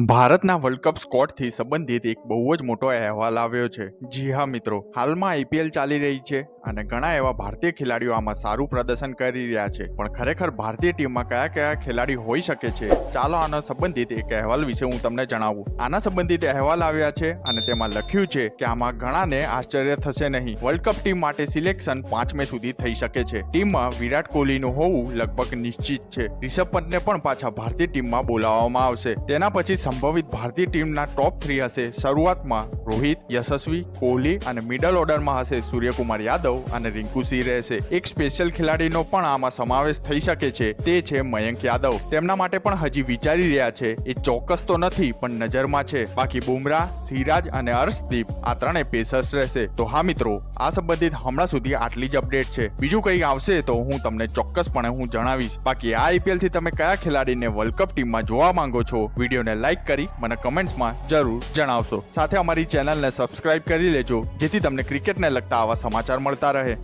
ભારતના world cup સ્કોડથી સંબંધિત એક બહુ જ મોટો અહેવાલ આવ્યો છે। જી હા મિત્રો, હાલમાં આઈપીએલ ચાલી રહી છે અને ઘણા એવા ભારતીય ખેલાડીઓ આમાં સારું પ્રદર્શન કરી રહ્યા છે, પણ ખરેખર ભારતીય ટીમમાં કયા કયા ખેલાડી હોઈ શકે છે, ચાલો આના સંબંધિત એક અહેવાલ વિશે હું તમને જણાવું। આના સંબંધિત અહેવાલ આવ્યા છે અને તેમાં લખ્યું છે કે આમાં ઘણાને આશ્ચર્ય થશે નહીં। વર્લ્ડ કપ ટીમ માટે સિલેક્શન 5 મે સુધી થઈ શકે છે। ટીમમાં વિરાટ કોહલીનું હોવું લગભગ નિશ્ચિત છે। રિષભ પંતને પણ પાછા ભારતીય ટીમમાં બોલાવવામાં આવશે। તેના પછી સંભવિત ભારતીય ટીમના ટોપ 3 હશે। શરૂઆતમાં રોહિત, યશસ્વી, કોહલી અને મિડલ ઓર્ડરમાં હશે સૂર્યકુમાર યાદવ અને રિંકુ સિંહ રહેશે। એક સ્પેશિયલ ખેલાડીનો પણ આમાં સમાવેશ થઈ શકે છે, તે છે મયંક યાદવ। તેમના માટે પણ હજી વિચારી રહ્યા છે, એ ચોક્કસ તો નથી પણ નજરમાં છે। બાકી બુમરાહ, સિરાજ અને અર્શદીપ આ ત્રણે પેસર્સ રહેશે। તો હા મિત્રો, આ સંબંધિત હમણાં સુધી આટલી જ અપડેટ છે। બીજું કંઈ આવશે તો હું તમને ચોક્કસપણે હું જણાવીશ। બાકી આ આઈપીએલ થી તમે કયા ખેલાડીને વર્લ્ડ કપ ટીમમાં જોવા માંગો છો, વિડીયોને લાઈક કરી મને કમેન્ટ્સમાં જરૂર જણાવશો। સાથે અમારી ચેનલને સબસ્ક્રાઇબ કરી લેજો, જેથી તમને ક્રિકેટને લગતા આવા સમાચાર મળતા રહે।